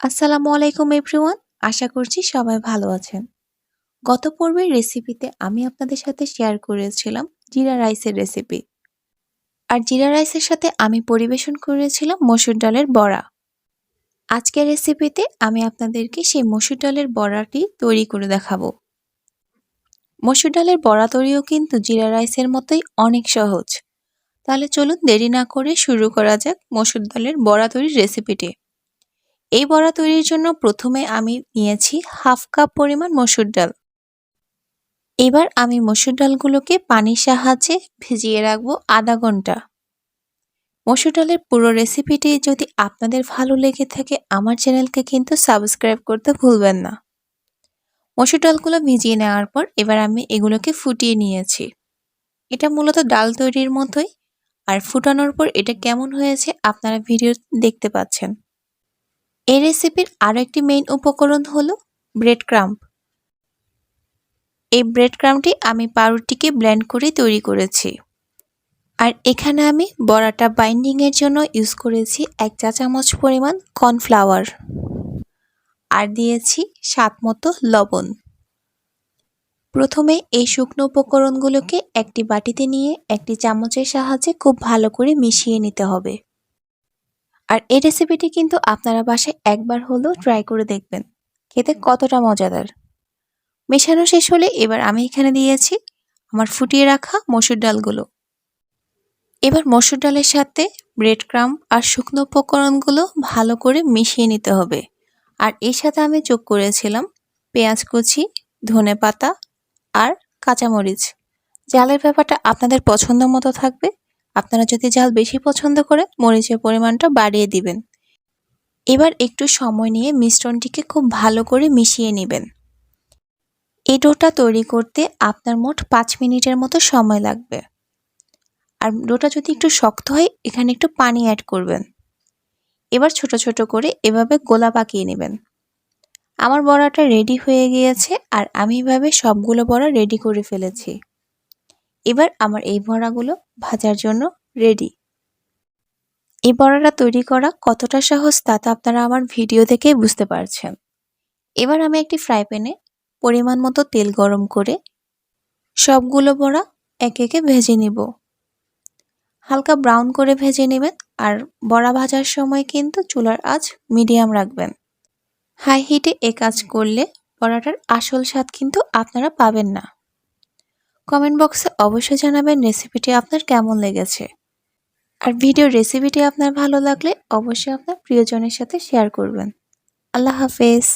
আসসালামু আলাইকুম এভরিওয়ান। আশা করছি সবাই ভালো আছেন। গত পর্বের রেসিপিতে আমি আপনাদের সাথে শেয়ার করেছিলাম জিরা রাইসের রেসিপি। আর জিরা রাইসের সাথে আমি পরিবেশন করেছিলাম মসুর ডালের বড়া। আজকের রেসিপিতে আমি আপনাদেরকে সেই মসুর ডালের বড়াটি তৈরি করে দেখাবো। মসুর ডালের বড়া তৈরিও কিন্তু জিরা রাইসের মতোই অনেক সহজ। তাহলে চলুন দেরি না করে শুরু করা যাক মসুর ডালের বড়া তৈরির রেসিপিটি। এই বড়া তৈরির জন্য প্রথমে আমি নিয়েছি হাফ কাপ পরিমাণ মসুর ডাল। এবার আমি মসুর ডালগুলোকে পানির সাহায্যে ভিজিয়ে রাখবো আধা ঘন্টা। মসুর ডালের পুরো রেসিপিটি যদি আপনাদের ভালো লেগে থাকে আমার চ্যানেলকে কিন্তু সাবস্ক্রাইব করতে ভুলবেন না। মসুর ডালগুলো ভিজিয়ে নেওয়ার পর এবার আমি এগুলোকে ফুটিয়ে নিয়েছি। এটা মূলত ডাল তৈরির মতোই, আর ফুটানোর পর এটা কেমন হয়েছে আপনারা ভিডিও দেখতে পাচ্ছেন। এই রেসিপির আরও একটি মেইন উপকরণ হলো ব্রেড ক্রাম্ব। এই ব্রেড ক্রাম্বটি আমি পাউরুটিকে ব্লেন্ড করে তৈরি করেছি। আর এখানে আমি বড়াটা বাইন্ডিংয়ের জন্য ইউজ করেছি 1 চা চামচ পরিমাণ কর্নফ্লাওয়ার, আর দিয়েছি স্বাদ মতো লবণ। প্রথমে এই শুকনো উপকরণগুলোকে একটি বাটিতে নিয়ে একটি চামচের সাহায্যে খুব ভালো করে মিশিয়ে নিতে হবে। আর এই রেসিপিটি কিন্তু আপনারা বাসায় একবার হলেও ট্রাই করে দেখবেন, খেতে কতটা মজাদার। মেশানো শেষ হলে এবার আমি এখানে দিয়েছি আমার ফুটিয়ে রাখা মসুর ডালগুলো। এবার মসুর ডালের সাথে ব্রেড ক্রাম্ব আর শুকনো উপকরণগুলো ভালো করে মিশিয়ে নিতে হবে। আর এর সাথে আমি যোগ করেছিলাম পেঁয়াজ কুচি, ধনেপাতা আর কাঁচামরিচ। ঝালের ব্যাপারটা আপনাদের পছন্দ মতো থাকবে। আপনারা যদি ঝাল বেশি পছন্দ করেন মরিচের পরিমাণটা বাড়িয়ে দিবেন। এবার একটু সময় নিয়ে মিশ্রণটিকে খুব ভালো করে মিশিয়ে নেবেন। এই ডোটা তৈরি করতে আপনার মোট 5 মিনিটের মতো সময় লাগবে। আর ডোটা যদি একটু শক্ত হয় এখানে একটু পানি অ্যাড করবেন। এবার ছোট ছোট করে এভাবে গোলা পাকিয়ে নেবেন। আমার বড়াটা রেডি হয়ে গিয়েছে, আর আমি এভাবে সবগুলো বড়া রেডি করে ফেলেছি। এবার আমার এই বড়াগুলো ভাজার জন্য রেডি। এই বড়াটা তৈরি করা কতটা সহজ তা তো আপনারা আমার ভিডিও দেখেই বুঝতে পারছেন। এবার আমি একটি ফ্রাই প্যানে পরিমাণ মতো তেল গরম করে সবগুলো বড়া একে একে ভেজে নিব। হালকা ব্রাউন করে ভেজে নেবেন, আর বড়া ভাজার সময় কিন্তু চুলার আঁচ মিডিয়াম রাখবেন। হাই হিটে এ কাজ করলে বড়াটার আসল স্বাদ কিন্তু আপনারা পাবেন না। কমেন্ট বক্সে অবশ্যই জানাবেন রেসিপিটি আপনার কেমন লেগেছে। আর ভিডিওর রেসিপিটি আপনার ভালো লাগলে অবশ্যই আপনার প্রিয়জনের সাথে শেয়ার করবেন। আল্লাহ হাফেজ।